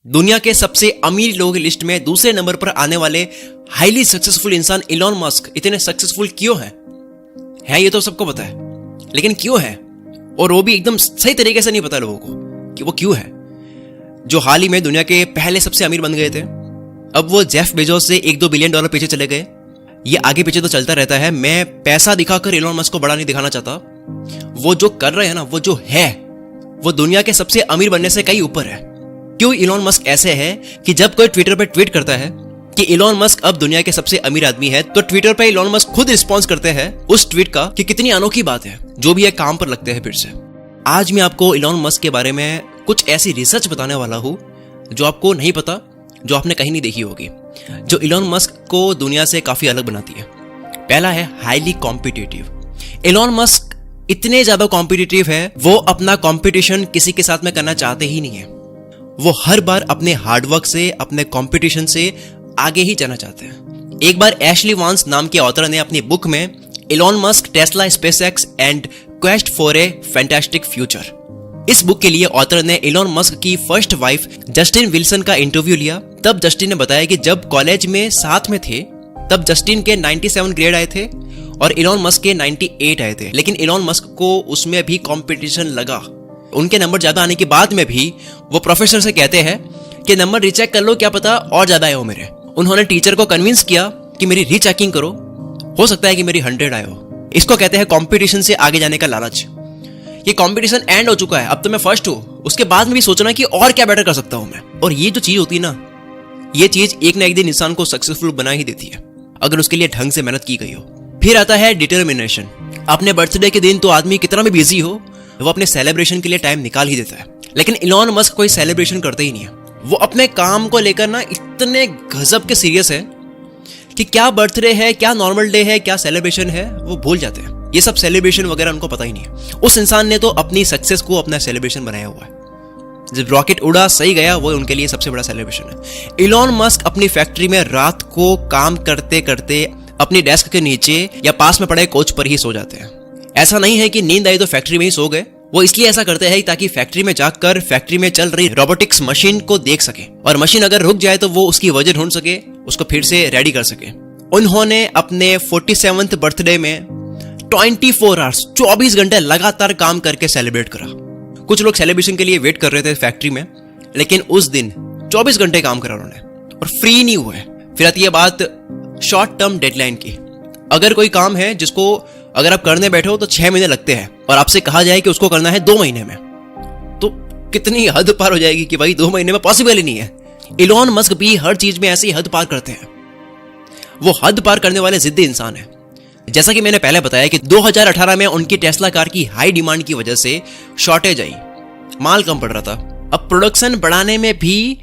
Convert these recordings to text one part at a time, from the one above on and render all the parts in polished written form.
दुनिया के सबसे अमीर लोगों की लिस्ट में दूसरे नंबर पर आने वाले हाईली सक्सेसफुल इंसान इलॉन मस्क इतने सक्सेसफुल क्यों हैं? है ये तो सबको पता है, लेकिन क्यों है? और वो भी एकदम सही तरीके से नहीं पता लोगों को कि वो क्यों है। जो हाल ही में दुनिया के पहले सबसे अमीर बन गए थे, अब वो जेफ बेजोस से $1-2 बिलियन पीछे चले गए। ये आगे पीछे तो चलता रहता है। मैं पैसा दिखाकर इलॉन मस्क को बड़ा नहीं दिखाना चाहता। वो जो कर रहे हैं ना, वो जो है, वो दुनिया के सबसे अमीर बनने से कहीं ऊपर है। क्यों इलॉन मस्क ऐसे है कि जब कोई ट्विटर पर ट्वीट करता है कि इलॉन मस्क अब दुनिया के सबसे अमीर आदमी है, तो ट्विटर पे इलॉन मस्क खुद रिस्पॉन्स करते हैं उस ट्वीट का कि कितनी अनोखी बात है, जो भी है काम पर लगते हैं फिर से। आज मैं आपको इलॉन मस्क के बारे में कुछ ऐसी रिसर्च बताने वाला हूं जो आपको नहीं पता, जो आपने कहीं नहीं देखी होगी, जो इलॉन मस्क को दुनिया से काफी अलग बनाती है। पहला है हाईली कॉम्पिटिटिव। इलॉन मस्क इतने ज्यादा कॉम्पिटिटिव है, वो अपना कॉम्पिटिशन किसी के साथ में करना चाहते ही नहीं है। वो हर बार अपने हार्डवर्क से, अपने कॉम्पिटिशन से आगे ही जाना चाहते हैं। एक बार एशली वांस नाम के ऑथर ने अपनी बुक में Elon Musk, Tesla, SpaceX and quest for a fantastic future, इस बुक के लिए ऑथर ने इलॉन मस्क की फर्स्ट वाइफ जस्टिन विल्सन का इंटरव्यू लिया। तब जस्टिन ने बताया कि जब कॉलेज में साथ में थे, तब जस्टिन के 97 ग्रेड आए थे और इलॉन मस्क के 98 आए थे, लेकिन इलॉन मस्क को उसमें भी कंपटीशन लगा। उनके नंबर ज्यादा आने के बाद में भी वो प्रोफेसर से कहते हैं कि नंबर रीचेक कर लो, क्या पता और ज्यादा आए हो मेरे। उन्होंने टीचर को कन्विंस किया कि मेरी रीचेकिंग करो, हो सकता है कि मेरी 100 आए हो। इसको कहते हैं कंपटीशन से आगे जाने का लालच। ये कंपटीशन एंड हो चुका है, अब तो मैं फर्स्ट हूं, उसके बाद में भी सोचना कि और क्या बेटर कर सकता हूं मैं। और ये जो चीज होती है ना, ये चीज एक ना एक दिन इंसान को सक्सेसफुल बना ही देती है, अगर उसके लिए ढंग से मेहनत की गई हो। फिर आता है डिटर्मिनेशन। अपने बर्थडे के दिन तो आदमी कितना भी बिजी हो, वो अपने सेलिब्रेशन के लिए टाइम निकाल ही देता है, लेकिन इलॉन मस्क कोई सेलिब्रेशन करते ही नहीं है। वो अपने काम को लेकर ना इतने गजब के सीरियस है कि क्या बर्थडे है, क्या नॉर्मल डे है, क्या सेलिब्रेशन है, वो भूल जाते हैं। ये सब सेलिब्रेशन वगैरह उनको पता ही नहीं है। उस इंसान ने तो अपनी सक्सेस को अपना सेलिब्रेशन बनाया हुआ है। जब रॉकेट उड़ा, सही गया, वो उनके लिए सबसे बड़ा सेलिब्रेशन है। इलॉन मस्क अपनी फैक्ट्री में रात को काम करते करते अपनी डेस्क के नीचे या पास में पड़े कोच पर ही सो जाते हैं। ऐसा नहीं है कि नींद आई तो फैक्ट्री में ही सो गए। वो इसलिए ऐसा करते हैं ताकि फैक्ट्री में जाकर फैक्ट्री में चल रही रोबोटिक्स मशीन को देख सके, और मशीन अगर रुक जाए तो वो उसकी वजह ढूंढ सके, उसको फिर से रेडी कर सके। उन्होंने अपने 47th बर्थडे में 24 आवर्स 24 घंटे लगातार काम करके सेलिब्रेट करा। कुछ लोग सेलिब्रेशन के लिए वेट कर रहे थे फैक्ट्री में, लेकिन उस दिन 24 घंटे काम करा उन्होंने और फ्री नहीं हुए। फिर आती है बात शॉर्ट टर्म डेडलाइन की। अगर कोई काम है जिसको अगर आप करने बैठे हो तो 6 महीने लगते हैं, और आपसे कहा जाए कि उसको करना है 2 महीने में, तो कितनी हद पार हो जाएगी कि भाई 2 महीने में पॉसिबल ही नहीं है। इलॉन मस्क भी हर चीज में ऐसी हद पार करते हैं। वो हद पार करने वाले जिद्दी इंसान है। जैसा कि मैंने पहले बताया कि 2018 में उनकी टेस्ला कार की हाई डिमांड की वजह से शॉर्टेज आई, माल कम पड़ रहा था। अब प्रोडक्शन बढ़ाने में भी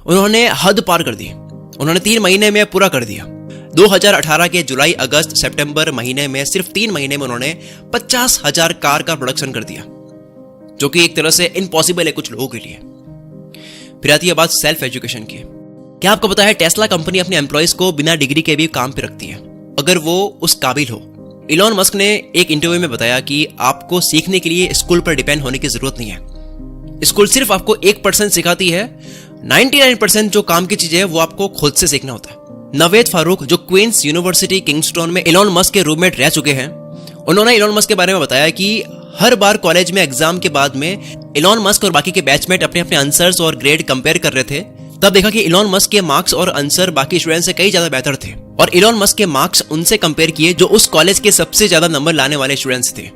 उन्होंने हद पार कर दी। उन्होंने 3 महीने में पूरा कर दिया। 2018 के जुलाई, अगस्त, सितंबर महीने में, सिर्फ 3 महीने में उन्होंने 50,000 कार का प्रोडक्शन कर दिया, जो कि एक तरह से इम्पॉसिबल है कुछ लोगों के लिए। फिर आती है बात सेल्फ एजुकेशन की। क्या आपको पता है टेस्ला कंपनी अपने एम्प्लॉइज को बिना डिग्री के भी काम पे रखती है, अगर वो उस काबिल हो। इलॉन मस्क ने एक इंटरव्यू में बताया कि आपको सीखने के लिए स्कूल पर डिपेंड होने की जरूरत नहीं है। स्कूल सिर्फ आपको 1% सिखाती है, 99% जो काम की चीजें है वो आपको खुद से सीखना होता है। नवेद फारूक, जो क्वींस यूनिवर्सिटी किंगस्टन में इलॉन मस्क के रूममेट रह चुके हैं, उन्होंने इलॉन मस्क के बारे में बताया कि हर बार कॉलेज में एग्जाम के बाद में इलॉन मस्क और बाकी के बैचमेट अपने अपने आंसर्स और ग्रेड कंपेयर कर रहे थे, तब देखा कि इलॉन मस्क के मार्क्स और आंसर बाकी स्टूडेंट्स से कई ज्यादा बेहतर थे, और इलॉन मस्क के मार्क्स उनसे कंपेयर किए जो उस कॉलेज के सबसे ज्यादा नंबर लाने वाले स्टूडेंट्स थे।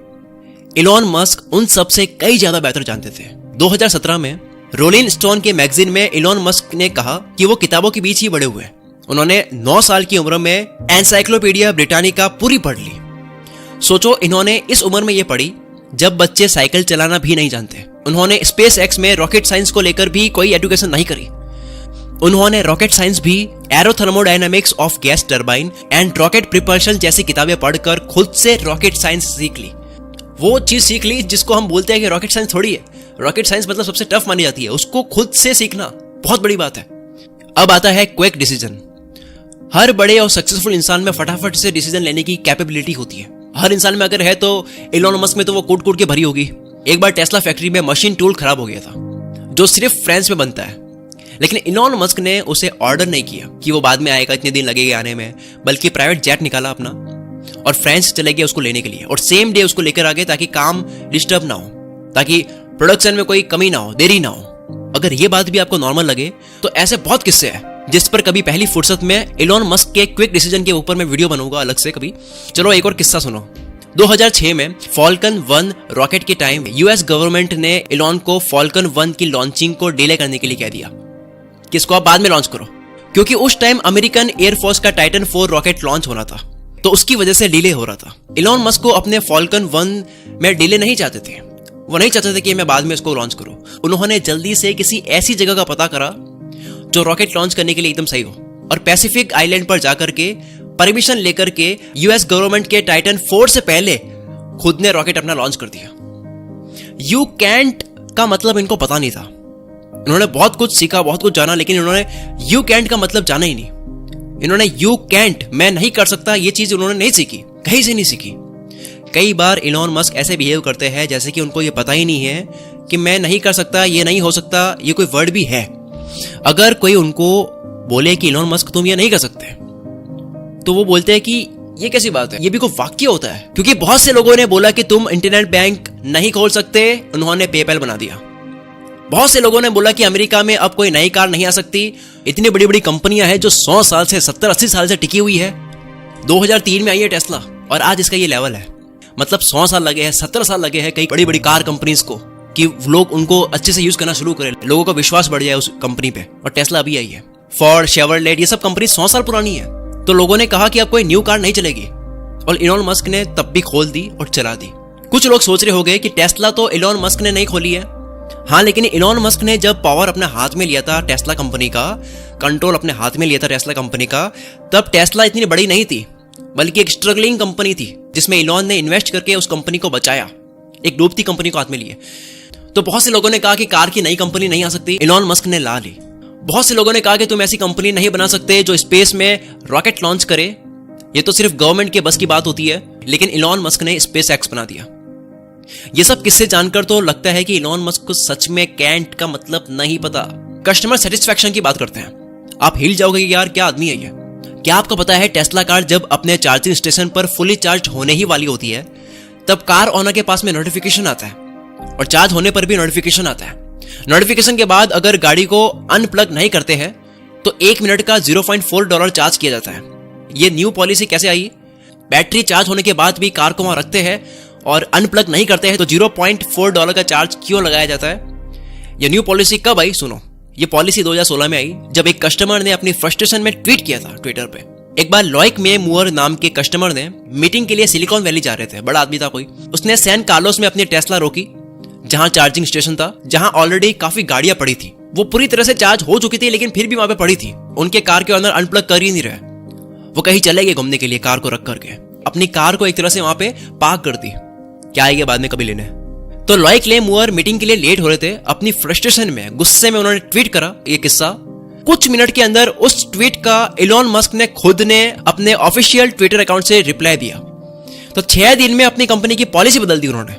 इलॉन मस्क उन सबसे कई ज्यादा बेहतर जानते थे। 2017 में रोलिंग स्टोन के मैगजीन में इलॉन मस्क ने कहा कि वो किताबों के बीच ही बड़े हुए। उन्होंने 9 साल की उम्र में एनसाइक्लोपीडिया ब्रिटानिका पूरी पढ़ ली। सोचो, इन्होंने इस उम्र में ये पढ़ी जब बच्चे साइकिल चलाना भी नहीं जानते। उन्होंने स्पेस एक्स में रॉकेट साइंस को लेकर भी कोई एजुकेशन नहीं करी। उन्होंने रॉकेट साइंस भी, aerothermodynamics of gas turbine and rocket propulsion जैसी किताबें पढ़कर खुद से रॉकेट साइंस सीख ली। वो चीज सीख ली जिसको हम बोलते हैं कि रॉकेट साइंस थोड़ी है। रॉकेट साइंस मतलब सबसे टफ मानी जाती है, उसको खुद से सीखना बहुत बड़ी बात है। अब आता है क्विक डिसीजन। हर बड़े और सक्सेसफुल इंसान में फटाफट से डिसीजन लेने की कैपेबिलिटी होती है। हर इंसान में अगर है तो इलॉन मस्क में तो वो कूट कूट के भरी होगी। एक बार टेस्ला फैक्ट्री में मशीन टूल खराब हो गया था, जो सिर्फ फ्रांस में बनता है, लेकिन इलॉन मस्क ने उसे ऑर्डर नहीं किया कि वो बाद में आएगा, इतने दिन लगेगा आने में, बल्कि प्राइवेट जेट निकाला अपना और फ्रांस चले गए उसको लेने के लिए, और सेम डे उसको लेकर आ गए ताकि काम डिस्टर्ब ना हो, ताकि प्रोडक्शन में कोई कमी ना हो, देरी ना हो। अगर ये बात भी आपको नॉर्मल लगे तो ऐसे बहुत किस्से हैं जिस पर कभी पहली फुर्सत में इलॉन मस्क के क्विक डिसीजन के ऊपर मैं वीडियो बनूंगा अलग से कभी। चलो एक और किस्सा सुनो। 2006 में फॉल्कन 1 रॉकेट के टाइम यूएस गवर्नमेंट ने इलॉन को फॉल्कन 1 की लॉन्चिंग को डिले करने के लिए कह दिया कि इसको आप बाद में लॉन्च करो, क्योंकि उस टाइम अमेरिकन एयरफोर्स का टाइटन 4 रॉकेट लॉन्च होना था, तो उसकी वजह से डिले हो रहा था। इलॉन मस्क को अपने फॉल्कन 1 में डिले नहीं चाहते थे, वो नहीं चाहते थे कि मैं बाद में इसको लॉन्च करूं। उन्होंने जल्दी से किसी ऐसी जगह का पता करा जो रॉकेट लॉन्च करने के लिए एकदम सही हो, और पैसिफिक आइलैंड पर जाकर के परमिशन लेकर के यूएस गवर्नमेंट के टाइटन 4 से पहले खुद ने रॉकेट अपना लॉन्च कर दिया। यू कैंट का मतलब इनको पता नहीं था। इन्होंने बहुत कुछ सीखा, बहुत कुछ जाना, लेकिन इन्होंने यू कैंट का मतलब जाना ही नहीं। इन्होंने यू कैंट, मैं नहीं कर सकता, ये चीज उन्होंने नहीं सीखी, कहीं से नहीं सीखी। कई बार इलॉन मस्क ऐसे बिहेव करते हैं जैसे कि उनको ये पता ही नहीं है कि मैं नहीं कर सकता, ये नहीं हो सकता, ये कोई वर्ड भी है। अगर कोई उनको बोले कि इलॉन मस्क तुम ये नहीं कर सकते, तो वो बोलते हैं कि ये कैसी बात है, ये भी कोई वाक्य होता है। क्योंकि बहुत से लोगों ने बोला कि तुम इंटरनेट बैंक नहीं खोल सकते, उन्होंने पेपैल बना दिया। बहुत से लोगों ने बोला कि अमेरिका में अब कोई नई कार नहीं आ सकती, इतनी बड़ी बड़ी कंपनियां हैं जो 100 साल से 70-80 साल से टिकी हुई है। 2003 में आई है टेस्ला और आज इसका ये लेवल है। मतलब 100 साल लगे हैं, 70 साल लगे हैं कई बड़ी बड़ी कार कंपनीज को कि लोग उनको अच्छे से यूज करना शुरू करें, लोगों का विश्वास बढ़ जाए उस कंपनी पे, और टेस्ला अभी आई है। फोर्ड, शेवरलेट, ये सब कंपनी 100 साल पुरानी है। तो लोगों ने कहा कि अब कोई न्यू कार नहीं चलेगी, और इलॉन मस्क ने तब भी खोल दी और चला दी। कुछ लोग सोच रहे होंगे कि टेस्ला तो इलॉन मस्क ने नहीं खोली है। हाँ, लेकिन इलॉन मस्क ने जब पावर अपने हाथ में लिया था, टेस्ला कंपनी का कंट्रोल अपने हाथ में लिया था टेस्ला कंपनी का, तब टेस्ला इतनी बड़ी नहीं थी, बल्कि एक स्ट्रगलिंग कंपनी थी जिसमें इलॉन ने इन्वेस्ट करके उस कंपनी को बचाया, एक डूबती कंपनी को हाथ में लिए। तो बहुत से लोगों ने कहा कि कार की नई कंपनी नहीं आ सकती, इलॉन मस्क ने ला ली। बहुत से लोगों ने कहा कि तुम ऐसी कंपनी नहीं बना सकते जो स्पेस में रॉकेट लॉन्च करे, ये तो सिर्फ गवर्नमेंट के बस की बात होती है, लेकिन इलॉन मस्क ने स्पेस एक्स बना दिया। ये सब किस्से जानकर तो लगता है कि इलॉन मस्क को सच में कैंट का मतलब नहीं पता। कस्टमर सेटिस्फैक्शन की बात करते हैं, आप हिल जाओगे कि यार क्या आदमी है ये। क्या आपको पता है टेस्ला कार जब अपने चार्जिंग स्टेशन पर फुली चार्ज होने ही वाली होती है, तब कार ओनर के पास में नोटिफिकेशन आता है, और चार्ज होने पर भी नोटिफिकेशन आता है। नोटिफिकेशन के बाद अगर गाड़ी को अनप्लग नहीं करते हैं तो 1 मिनट का $0.4 चार्ज किया जाता है। ये न्यू पॉलिसी कैसे आई? बैटरी चार्ज होने के बाद भी कार को वहां रखते हैं और अनप्लग नहीं करते हैं तो $0.4 का चार्ज क्यों लगाया जाता है? ये न्यू पॉलिसी कब आई? सुनो, ये पॉलिसी 2016 में आई जब एक कस्टमर ने अपनी फ्रस्ट्रेशन में ट्वीट किया था ट्विटर पे। एक बार लॉइक में मुअर नाम के कस्टमर ने मीटिंग के लिए सिलिकॉन वैली जा रहे थे, बड़ा आदमी था कोई। उसने सैन कार्लोस में अपनी टेस्ला रोकी, जहां चार्जिंग स्टेशन था, जहां ऑलरेडी काफी गाड़ियां पड़ी थी। वो पूरी तरह से चार्ज हो चुकी थी, लेकिन फिर भी वहां पे पड़ी थी। उनके कार के अंदर अनप्लग कर ही नहीं रहे। वो कहीं चले गए घूमने के लिए, कार को रख करके अपनी कार को एक तरह से वहां पे पार्क कर दी। क्या आएगा बाद में कभी लेने। तो लॉइक ले मुअर मीटिंग के लिए लेट हो रहे थे। अपनी फ्रस्ट्रेशन में, गुस्से में उन्होंने ट्वीट करा ये किस्सा। कुछ मिनट के अंदर उस ट्वीट का इलॉन मस्क ने खुद ने अपने ऑफिशियल ट्विटर अकाउंट से रिप्लाई दिया। तो 6 दिन में अपनी कंपनी की पॉलिसी बदल दी उन्होंने।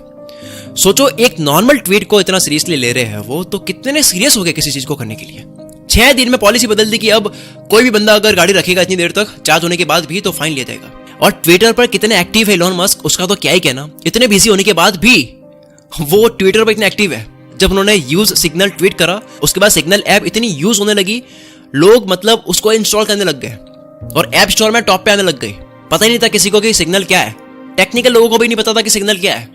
सोचो, एक नॉर्मल ट्वीट को इतना सीरियसली ले रहे हैं वो, तो कितने सीरियस हो गए किसी चीज को करने के लिए। 6 दिन में पॉलिसी बदल दी कि अब कोई भी बंदा अगर गाड़ी रखेगा इतनी देर तक चार्ज होने के बाद भी तो फाइन लिया जाएगा। और ट्विटर पर कितने एक्टिव है इलॉन मस्क, उसका तो क्या ही कहना। इतने बिजी होने के बाद भी वो ट्विटर पर इतने एक्टिव है। जब उन्होंने यूज सिग्नल ट्वीट करा, उसके बाद सिग्नल ऐप इतनी यूज होने लगी, लोग मतलब उसको इंस्टॉल करने लग गए और ऐप स्टोर में टॉप पे आने लग गई। पता ही नहीं था किसी को कि सिग्नल क्या है। टेक्निकल लोगों को भी नहीं पता था कि सिग्नल क्या है,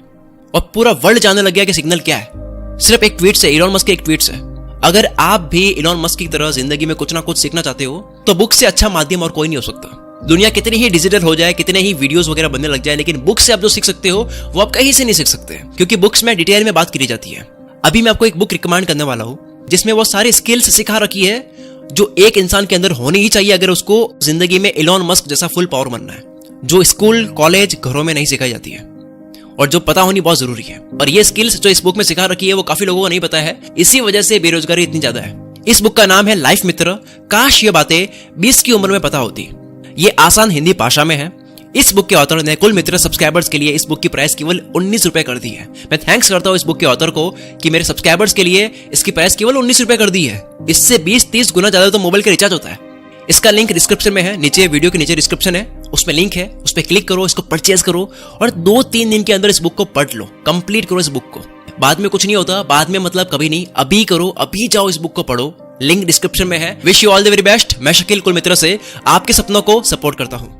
और पूरा वर्ल्ड जानने लग गया कि सिग्नल क्या है, सिर्फ एक ट्वीट से, इलॉन मस्क के एक ट्वीट से। अगर आप भी इलॉन मस्क की तरह जिंदगी में कुछ ना कुछ सीखना चाहते हो तो बुक से अच्छा माध्यम और कोई नहीं हो सकता। दुनिया कितनी ही डिजिटल हो जाए, कितने ही वीडियोस वगैरह बनने लग जाए, लेकिन बुक से आप जो सीख सकते हो वो आप कहीं से नहीं सीख सकते, क्योंकि बुक्स में डिटेल में बात करी जाती है। अभी मैं आपको एक बुक रिकमेंड करने वाला हूं जिसमें वो सारी स्किल्स सिखा रखी है जो एक इंसान के अंदर होनी ही चाहिए अगर उसको जिंदगी में इलॉन मस्क जैसा फुल पावर बनना है, जो स्कूल कॉलेज घरों में नहीं सिखाई जाती है और जो पता होनी बहुत जरूरी है। और ये स्किल्स जो इस बुक में सिखा रखी है वो काफी लोगों को नहीं पता है, इसी वजह से बेरोजगारी इतनी ज्यादा है। इस बुक का नाम है लाइफ मित्र। काश ये बातें 20 की उम्र में पता होती। ये आसान हिंदी भाषा में है। इस बुक के ऑथर ने कुल मित्र सब्सक्राइबर्स के लिए इस बुक की प्राइस केवल 19 रुपए कर दी है। मैं थैंक्स करता हूँ इस बुक के ऑथर को कि मेरे सब्सक्राइबर्स के लिए इसकी प्राइस केवल 19 रुपए कर दी है। इससे 20-30 गुना ज्यादा तो मोबाइल का रिचार्ज होता है। इसका लिंक डिस्क्रिप्शन में है, नीचे वीडियो के नीचे डिस्क्रिप्शन है, उसमें लिंक है, उस पर क्लिक करो, इसको परचेज करो और 2-3 दिन के अंदर इस बुक को पढ़ लो, कंप्लीट करो इस बुक को। बाद में कुछ नहीं होता, बाद में मतलब कभी नहीं, अभी करो, अभी जाओ इस बुक को पढ़ो। लिंक डिस्क्रिप्शन में है। Wish you all the very best. मैं शकील कुल मित्र से आपके सपनों को सपोर्ट करता हूं।